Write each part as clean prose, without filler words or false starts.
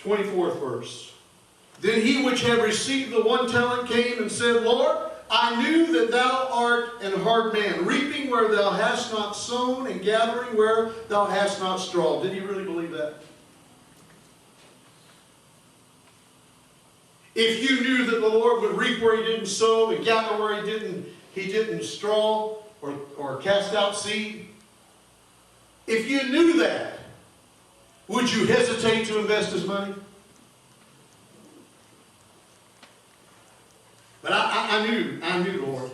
24th verse. Then he which had received the 1 talent came and said, Lord, I knew that thou art an hard man, reaping where thou hast not sown, and gathering where thou hast not strawed. Did he really believe that? If you knew that the Lord would reap where he didn't sow, and gather where he didn't straw or cast out seed, if you knew that, would you hesitate to invest his money? But I knew, Lord.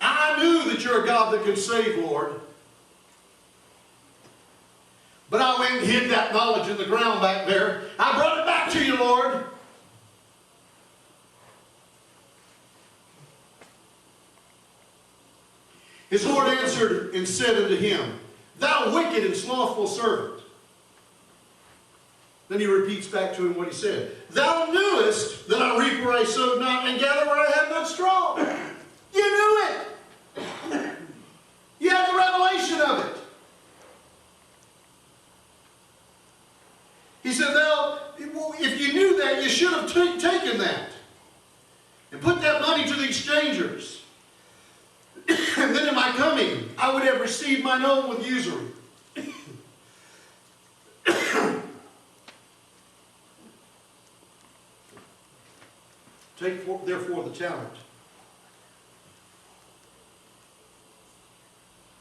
I knew that you're a God that could save, Lord. But I went and hid that knowledge in the ground back there. I brought it back to you, Lord. His Lord answered and said unto him, Thou wicked and slothful servant. Then he repeats back to him what he said. Thou knewest that I reap where I sowed not, and gather where I had not straw. You knew it. You had the revelation of it. He said, if you knew that, you should have taken that and put that money to the exchangers. And then in my coming, I would have received mine own with usury. Take therefore the talent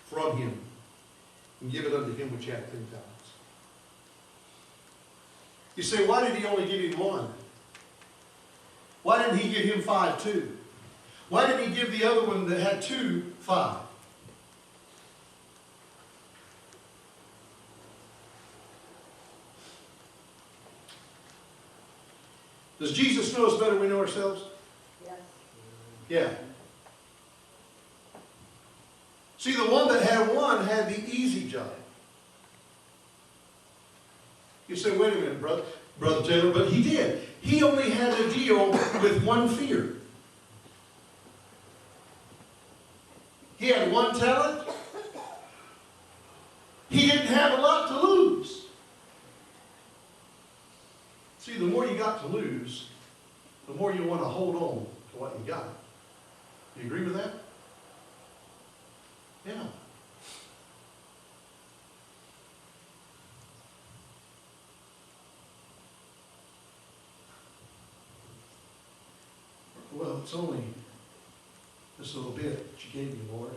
from him and give it unto him which hath 10 talents. You say, why did he only give him 1? Why didn't he give him 5 too? Why didn't he give the other one that had 2, 5? Does Jesus know us better than we know ourselves? Yes. Yeah. See, the one that had 1 had the easy job. You say, wait a minute, Brother Taylor, but he did. He only had to deal with 1 fear. He had 1 talent. He didn't have a lot to lose. See, the more you got to lose, the more you want to hold on to what you got. Do you agree with that? Yeah. Well, it's only this little bit that you gave me, Lord.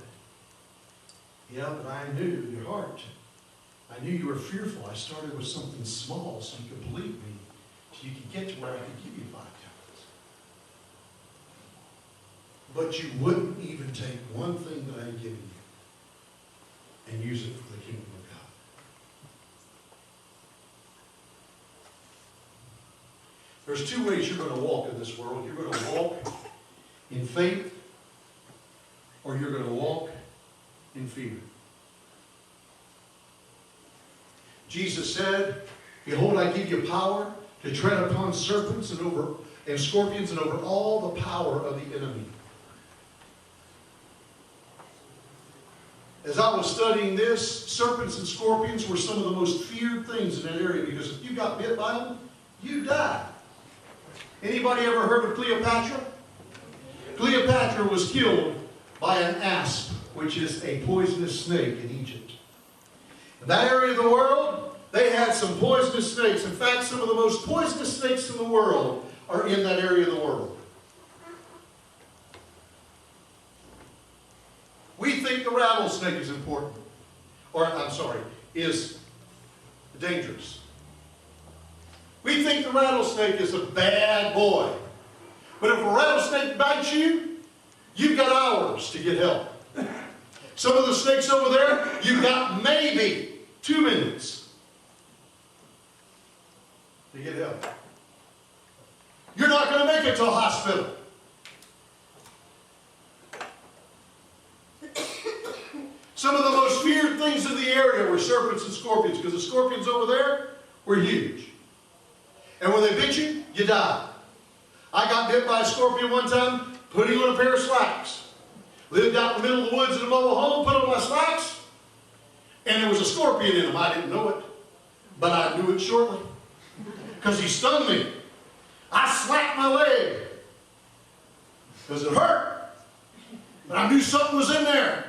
Yeah, but I knew your heart. I knew you were fearful. I started with something small so you could believe me, so you could get to where I could give you 5 talents. But you wouldn't even take 1 thing that I had given you and use it for the kingdom of God. There's 2 ways you're going to walk in this world. You're going to walk in faith, or you're going to walk in fear. Jesus said, Behold, I give you power to tread upon serpents and scorpions and over all the power of the enemy. As I was studying this, serpents and scorpions were some of the most feared things in that area, because if you got bit by them, you died. Anybody ever heard of Cleopatra? Cleopatra was killed by an asp, which is a poisonous snake in Egypt. In that area of the world, they had some poisonous snakes. In fact, some of the most poisonous snakes in the world are in that area of the world. We think the rattlesnake is important. Is dangerous. We think the rattlesnake is a bad boy. But if a rattlesnake bites you, you've got hours to get help. Some of the snakes over there, you've got maybe 2 minutes to get help. You're not going to make it to a hospital. Some of the most feared things in the area were serpents and scorpions, because the scorpions over there were huge. And when they bit you, you died. I got bit by a scorpion one time, putting on a pair of slacks. Lived out in the middle of the woods in a mobile home, put on my slacks, and there was a scorpion in them. I didn't know it. But I knew it shortly, because he stung me. I slapped my leg, because it hurt. But I knew something was in there.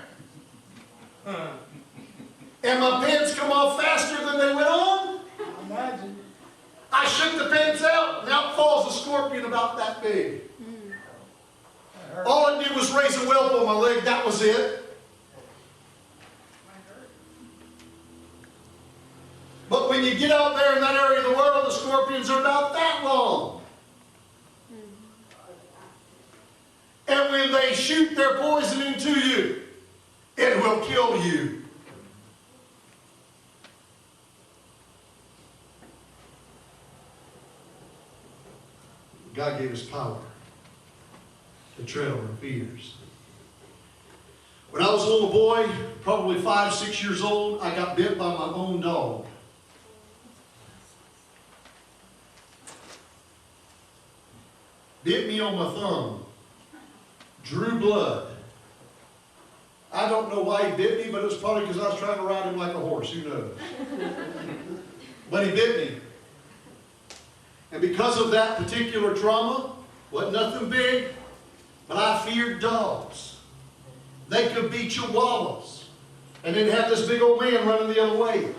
And my pants come off faster than they went on. Imagine. I shook the pants out, and out falls a scorpion about that big. All it did was raise a whelp on my leg. That was it. But when you get out there in that area of the world, the scorpions are about that long. And when they shoot their poison into you, it will kill you. God gave us power to tread on fears. When I was a little boy, probably 5, 6 years old, I got bit by my own dog. Bit me on my thumb. Drew blood. I don't know why he bit me, but it was probably because I was trying to ride him like a horse. Who knows? But he bit me. And because of that particular trauma, wasn't nothing big, but I feared dogs. They could be chihuahuas. And then have this big old man running the other way.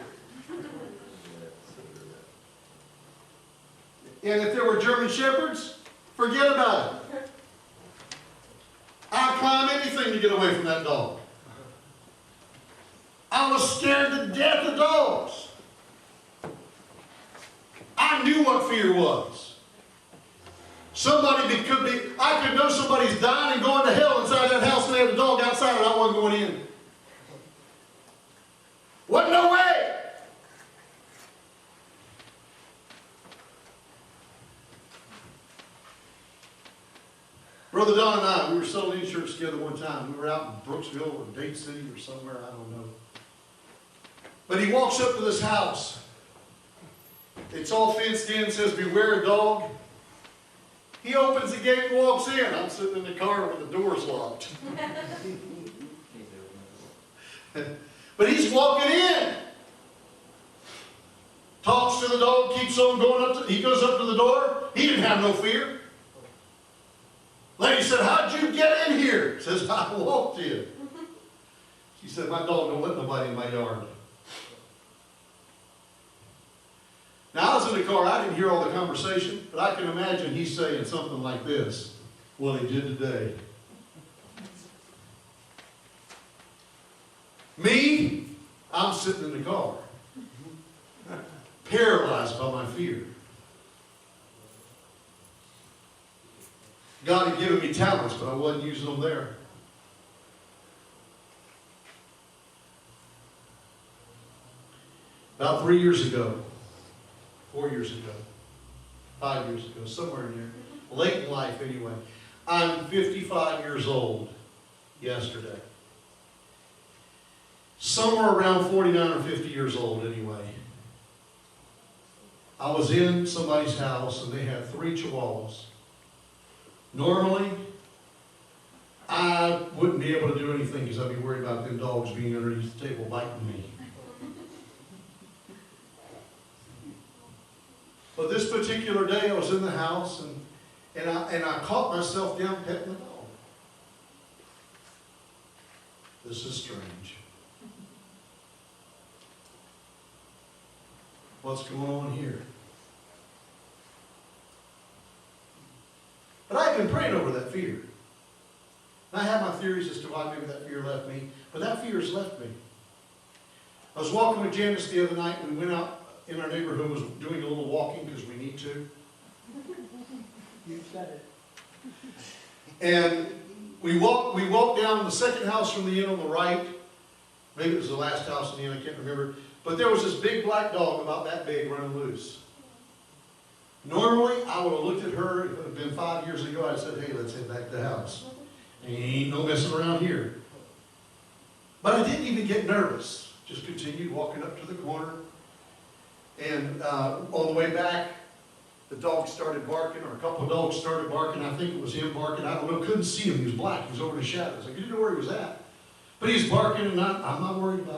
And if there were German Shepherds, forget about it. I'd climb anything to get away from that dog. I was scared to death of dogs. I knew what fear was. I could know somebody's dying and going to hell inside that house and they had a dog outside and I wasn't going in. Wasn't no way. Brother Don and I, we were selling insurance together one time. We were out in Brooksville or Dade City or somewhere, I don't know. But he walks up to this house. It's all fenced in, says beware a dog. He opens the gate and walks in. I'm sitting in the car with the doors locked. But he's walking in. Talks to the dog, keeps on going he goes up to the door. He didn't have no fear. Lady said, how'd you get in here? Says, I walked in. She said, my dog don't let nobody in my yard. Now, I was in the car. I didn't hear all the conversation, but I can imagine he's saying something like this. What he did today. Me, I'm sitting in the car, paralyzed by my fear. God had given me talents, but I wasn't using them there. About 3 years ago, 4 years ago, 5 years ago, somewhere in there, late in life anyway, I'm 55 years old yesterday. Somewhere around 49 or 50 years old anyway. I was in somebody's house and they had 3 chihuahuas. Normally, I wouldn't be able to do anything because I'd be worried about them dogs being underneath the table biting me. But this particular day, I was in the house and I caught myself down petting the dog. This is strange. What's going on here? But I've been praying over that fear. And I have my theories as to why maybe that fear left me, but that fear has left me. I was walking with Janice the other night. We went out in our neighborhood, was doing a little walking because we need to. You said it. And we walked down the second house from the inn on the right. Maybe it was the last house in the inn, I can't remember. But there was this big black dog about that big running loose. Normally, I would have looked at her, it would have been 5 years ago, I said, hey, let's head back to the house. Ain't no messing around here. But I didn't even get nervous. Just continued walking up to the corner. And on the way back, the dog started barking, or a couple of dogs started barking. I think it was him barking. I don't know. Couldn't see him. He was black. He was over the shadows. I didn't know where he was at. But he was barking, and I'm not worried about it.